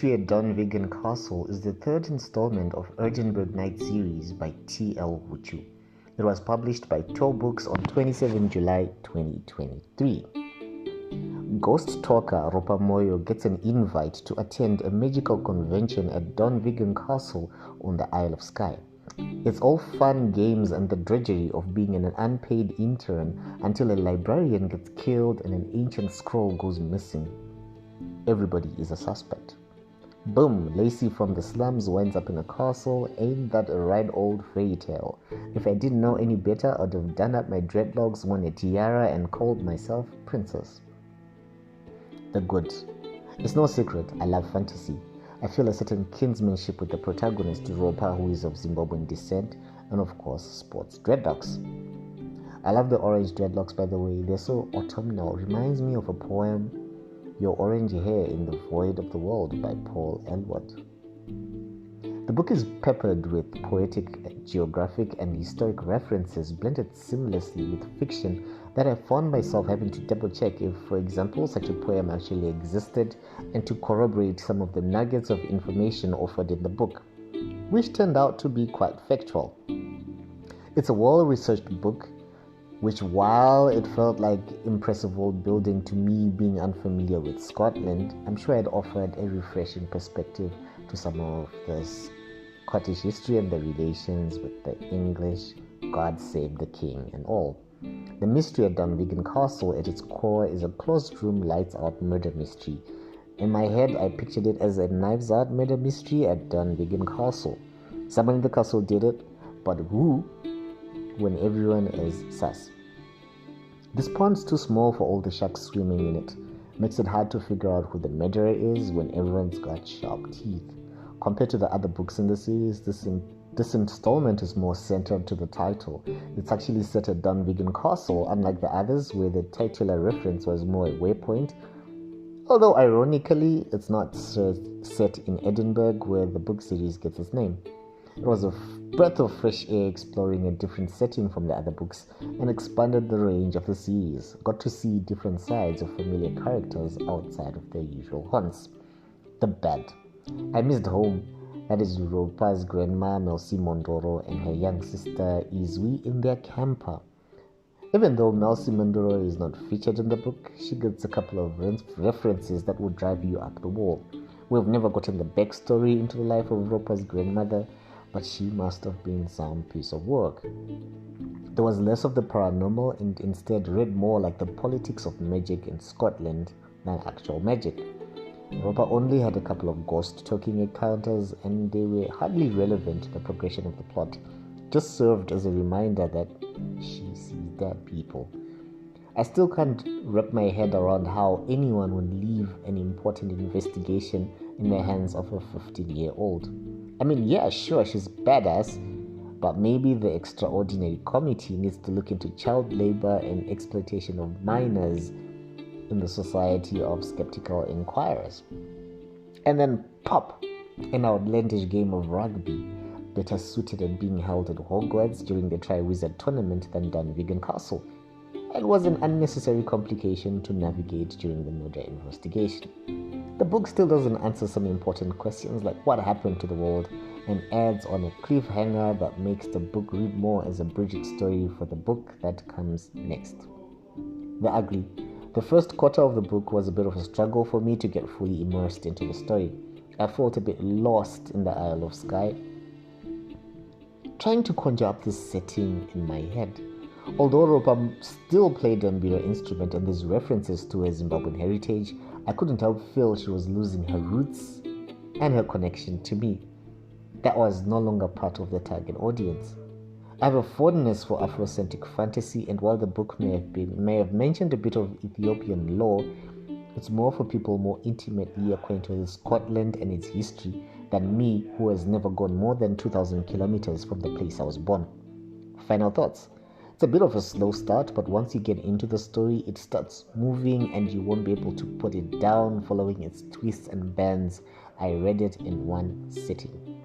Mystery at Dunvegan Castle is the third installment of Ediburgh Nights series by T.L. Huchu. It was published by Tor Books on 27 July 2023. Ghost talker Ropa Moyo gets an invite to attend a magical convention at Dunvegan Castle on the Isle of Skye. It's all fun, games, and the drudgery of being an unpaid intern until a librarian gets killed and an ancient scroll goes missing. Everybody is a suspect. Boom, Lacey from the slums winds up in a castle. Ain't that a right old fairy tale? If I didn't know any better, I'd have done up my dreadlocks, worn a tiara, and called myself Princess. The good. It's no secret, I love fantasy. I feel a certain kinsmanship with the protagonist, Ropa, who is of Zimbabwean descent, and of course, sports dreadlocks. I love the orange dreadlocks, by the way. They're so autumnal. Reminds me of a poem, Your Orange Hair in the Void of the World by Paul Elwood. The book is peppered with poetic, geographic, and historic references blended seamlessly with fiction that I found myself having to double-check if, for example, such a poem actually existed, and to corroborate some of the nuggets of information offered in the book, which turned out to be quite factual. It's a well-researched book, which, while it felt like impressive world building to me being unfamiliar with Scotland, I'm sure it offered a refreshing perspective to some of the Scottish history and the relations with the English, God Save the King and all. The Mystery at Dunvegan Castle at its core is a closed room lights out murder mystery. In my head, I pictured it as a knives out murder mystery at Dunvegan Castle. Someone in the castle did it, but who? When everyone is sus. This pond's too small for all the sharks swimming in it. Makes it hard to figure out who the murderer is when everyone's got sharp teeth. Compared to the other books in the series, this installment is more centered to the title. It's actually set at Dunvegan Castle, unlike the others where the titular reference was more a waypoint. Although ironically, it's not set in Edinburgh where the book series gets its name. It was a breath of fresh air exploring a different setting from the other books and expanded the range of the series. Got to see different sides of familiar characters outside of their usual haunts. The bad. I missed home. That is Ropa's grandma Melcy Mondoro and her young sister Izwi in their camper. Even though Melcy Mondoro is not featured in the book, she gets a couple of references that will drive you up the wall. We've never gotten the backstory into the life of Ropa's grandmother, but she must have been some piece of work. There was less of the paranormal and instead read more like the politics of magic in Scotland than actual magic. Ropa only had a couple of ghost-talking encounters and they were hardly relevant to the progression of the plot, just served as a reminder that she sees dead people. I still can't wrap my head around how anyone would leave an important investigation in the hands of a 15-year-old. I mean, yeah, sure, she's badass, but maybe the extraordinary committee needs to look into child labor and exploitation of minors in the society of skeptical inquirers. And then pop, an outlandish game of rugby, better suited at being held at Hogwarts during the Triwizard tournament than Dunvegan Castle, and was an unnecessary complication to navigate during the murder investigation. The book still doesn't answer some important questions like what happened to the world, and adds on a cliffhanger that makes the book read more as a bridge story for the book that comes next. The ugly. The first quarter of the book was a bit of a struggle for me to get fully immersed into the story. I felt a bit lost in the Isle of Skye, trying to conjure up this setting in my head. Although Ropa still played a Mbira instrument and there's references to her Zimbabwean heritage, I couldn't help feel she was losing her roots and her connection to me. That was no longer part of the target audience. I have a fondness for Afrocentric fantasy, and while the book may have mentioned a bit of Ethiopian lore, it's more for people more intimately acquainted with Scotland and its history than me, who has never gone more than 2,000 kilometers from the place I was born. Final thoughts. It's a bit of a slow start, but once you get into the story, it starts moving and you won't be able to put it down following its twists and bends. I read it in one sitting.